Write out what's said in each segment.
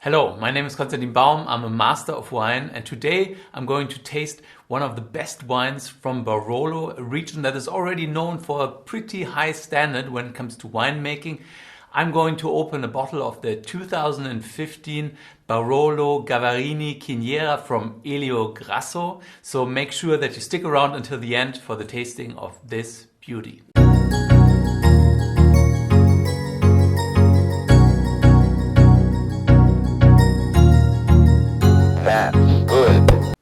Hello, my name is Konstantin Baum. I'm a master of wine, and today I'm going to taste one of the best wines from Barolo, a region that is already known for a pretty high standard when it comes to winemaking. I'm going to open a bottle of the 2015 Barolo Gavarini Chiniera from Elio Grasso. So make sure that you stick around until the end for the tasting of this beauty.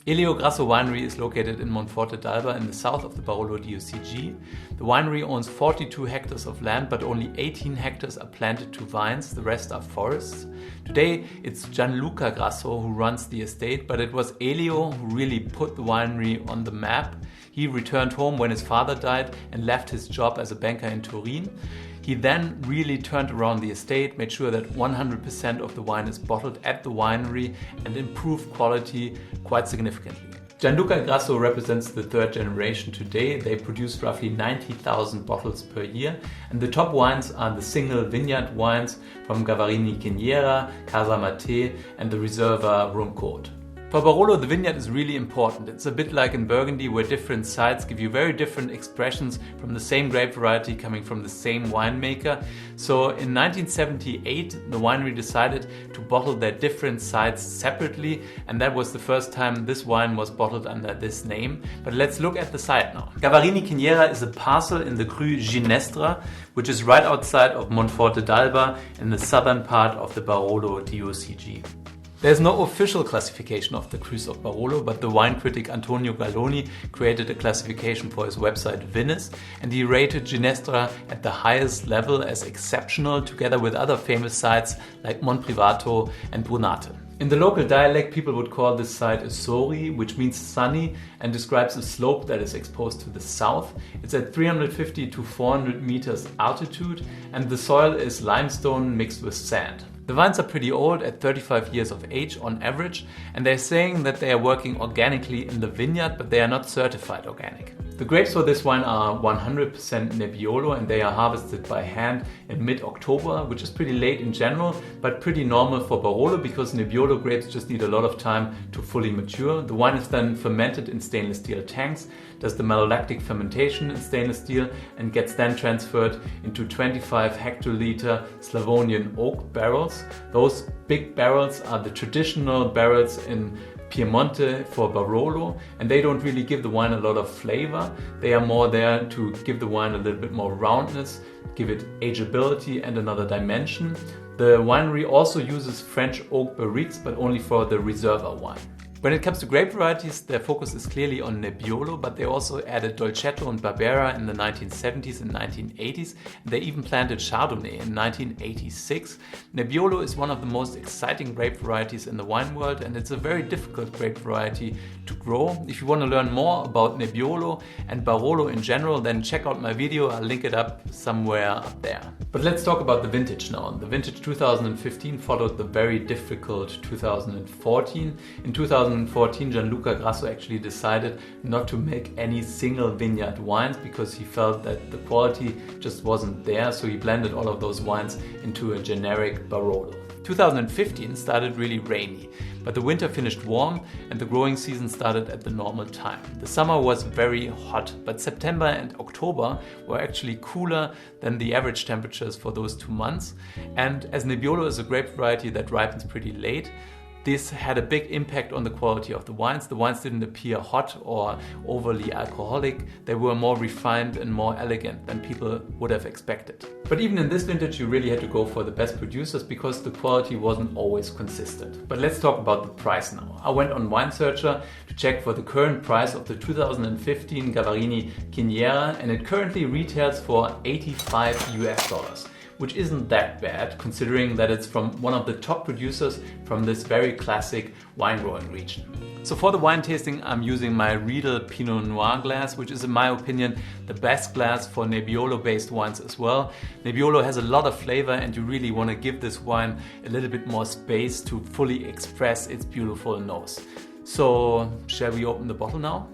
Elio Grasso Winery is located in Monforte in the south of the Barolo DOCG. The winery owns 42 hectares of land, but only 18 hectares are planted to vines, the rest are forests. Today it's Gianluca Grasso who runs the estate, but it was Elio who really put the winery on the map. He returned home when his father died and left his job as a banker in Turin. He then really turned around the estate, made sure that 100% of the wine is bottled at the winery and improved quality quite significantly. Gianluca Grasso represents the third generation today. They produce roughly 90,000 bottles per year, and the top wines are the single vineyard wines from Gavarini Chiniera, Casa Mate and the Reserva Rum Côte. For Barolo, the vineyard is really important. It's a bit like in Burgundy, where different sites give you very different expressions from the same grape variety coming from the same winemaker. So in 1978, the winery decided to bottle their different sites separately, and that was the first time this wine was bottled under this name. But let's look at the site now. Gavarini Chiniera is a parcel in the Cru Ginestra, which is right outside of Monforte d'Alba in the southern part of the Barolo DOCG. There's no official classification of the Crus of Barolo, but the wine critic Antonio Galloni created a classification for his website Vinous, and he rated Ginestra at the highest level as exceptional, together with other famous sites like Monprivato and Brunate. In the local dialect, people would call this site a sori, which means sunny, and describes a slope that is exposed to the south. It's at 350 to 400 meters altitude, and the soil is limestone mixed with sand. The vines are pretty old, at 35 years of age on average, and they're saying that they are working organically in the vineyard, but they are not certified organic. The grapes for this wine are 100% Nebbiolo, and they are harvested by hand in mid-October, which is pretty late in general, but pretty normal for Barolo because Nebbiolo grapes just need a lot of time to fully mature. The wine is then fermented in stainless steel tanks, does the malolactic fermentation in stainless steel, and gets then transferred into 25 hectoliter Slavonian oak barrels. Those big barrels are the traditional barrels in Piemonte for Barolo, and they don't really give the wine a lot of flavor. They are more there to give the wine a little bit more roundness, give it ageability and another dimension. The winery also uses French oak barriques, but only for the Reserva wine. When it comes to grape varieties, their focus is clearly on Nebbiolo, but they also added Dolcetto and Barbera in the 1970s and 1980s. And they even planted Chardonnay in 1986. Nebbiolo is one of the most exciting grape varieties in the wine world, and it's a very difficult grape variety to grow. If you want to learn more about Nebbiolo and Barolo in general, then check out my video. I'll link it up somewhere up there. But let's talk about the vintage now. The vintage 2015 followed the very difficult 2014. In 2014, Gianluca Grasso actually decided not to make any single vineyard wines because he felt that the quality just wasn't there, so he blended all of those wines into a generic Barolo. 2015 started really rainy, but the winter finished warm and the growing season started at the normal time. The summer was very hot, but September and October were actually cooler than the average temperatures for those 2 months. And as Nebbiolo is a grape variety that ripens pretty late, this had a big impact on the quality of the wines. The wines didn't appear hot or overly alcoholic. They were more refined and more elegant than people would have expected. But even in this vintage, you really had to go for the best producers because the quality wasn't always consistent. But let's talk about the price now. I went on Wine Searcher to check for the current price of the 2015 Gavarini Chiniera, and it currently retails for $85, which isn't that bad considering that it's from one of the top producers from this very classic wine growing region. So for the wine tasting, I'm using my Riedel Pinot Noir glass, which is in my opinion the best glass for Nebbiolo based wines as well. Nebbiolo has a lot of flavor and you really want to give this wine a little bit more space to fully express its beautiful nose. So shall we open the bottle now?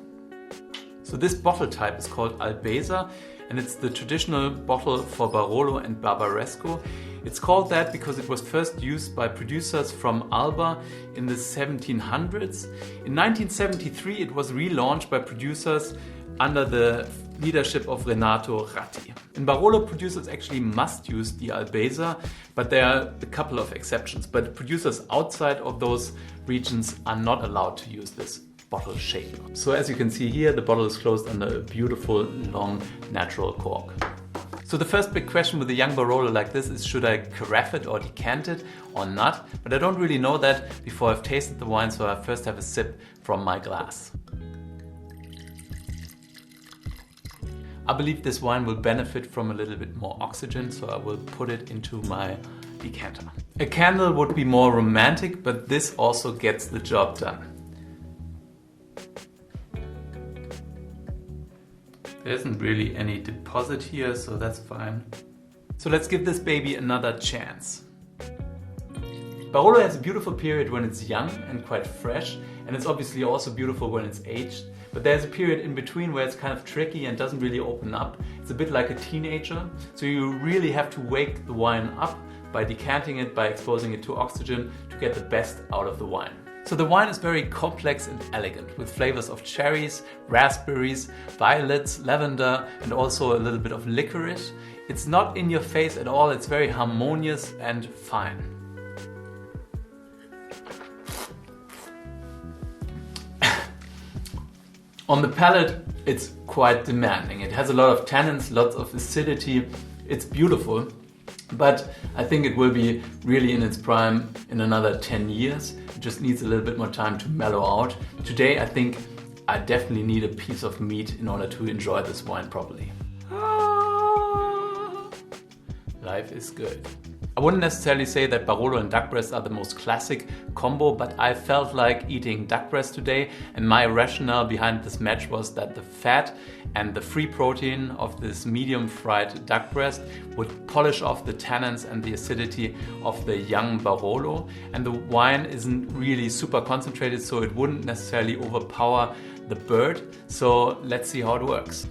So this bottle type is called Albesa, and it's the traditional bottle for Barolo and Barbaresco. It's called that because it was first used by producers from Alba in the 1700s. In 1973 it was relaunched by producers under the leadership of Renato Ratti. In Barolo, producers actually must use the Albesa, but there are a couple of exceptions. But producers outside of those regions are not allowed to use this bottle shape. So as you can see here, the bottle is closed under a beautiful, long, natural cork. So the first big question with a young Barolo like this is, should I carafe it or decant it or not? But I don't really know that before I've tasted the wine, so I first have a sip from my glass. I believe this wine will benefit from a little bit more oxygen, so I will put it into my decanter. A candle would be more romantic, but this also gets the job done. There isn't really any deposit here, so that's fine. So let's give this baby another chance. Barolo has a beautiful period when it's young and quite fresh, and it's obviously also beautiful when it's aged. But there's a period in between where it's kind of tricky and doesn't really open up. It's a bit like a teenager, so you really have to wake the wine up by decanting it, by exposing it to oxygen to get the best out of the wine. So the wine is very complex and elegant, with flavors of cherries, raspberries, violets, lavender, and also a little bit of licorice. It's not in your face at all, it's very harmonious and fine. On the palate, it's quite demanding. It has a lot of tannins, lots of acidity. It's beautiful, but I think it will be really in its prime in another 10 years. It just needs a little bit more time to mellow out. Today, I think I definitely need a piece of meat in order to enjoy this wine properly. Life is good. I wouldn't necessarily say that Barolo and duck breast are the most classic combo, but I felt like eating duck breast today, and my rationale behind this match was that the fat and the free protein of this medium fried duck breast would polish off the tannins and the acidity of the young Barolo, and the wine isn't really super concentrated, so it wouldn't necessarily overpower the bird. So let's see how it works.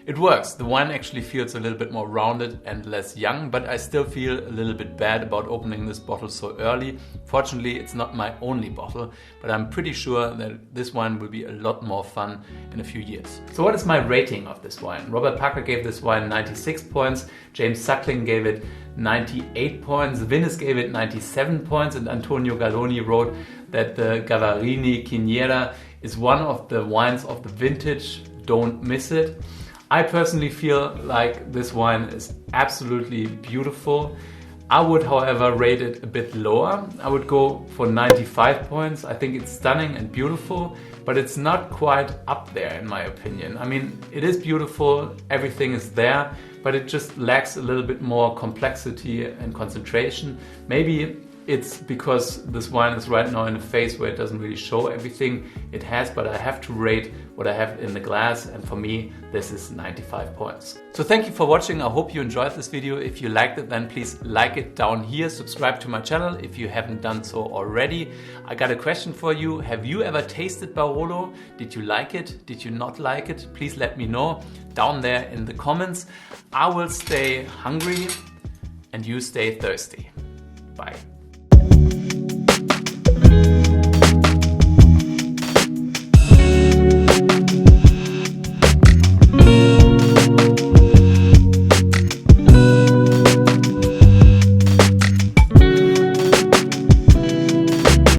It works. The wine actually feels a little bit more rounded and less young, but I still feel a little bit bad about opening this bottle so early. Fortunately, it's not my only bottle, but I'm pretty sure that this wine will be a lot more fun in a few years. So what is my rating of this wine? Robert Parker gave this wine 96 points, James Suckling gave it 98 points, Vinnes gave it 97 points, and Antonio Galloni wrote that the Gavarini Chiniera is one of the wines of the vintage. Don't miss it. I personally feel like this wine is absolutely beautiful. I would, however, rate it a bit lower. I would go for 95 points. I think it's stunning and beautiful, but it's not quite up there in my opinion. I mean, it is beautiful, everything is there, but it just lacks a little bit more complexity and concentration. Maybe it's because this wine is right now in a phase where it doesn't really show everything it has, but I have to rate what I have in the glass, and for me this is 95 points. So thank you for watching. I hope you enjoyed this video. If you liked it, then please like it down here. Subscribe to my channel if you haven't done so already. I got a question for you. Have you ever tasted Barolo? Did you like it? Did you not like it? Please let me know down there in the comments. I will stay hungry and you stay thirsty. Bye.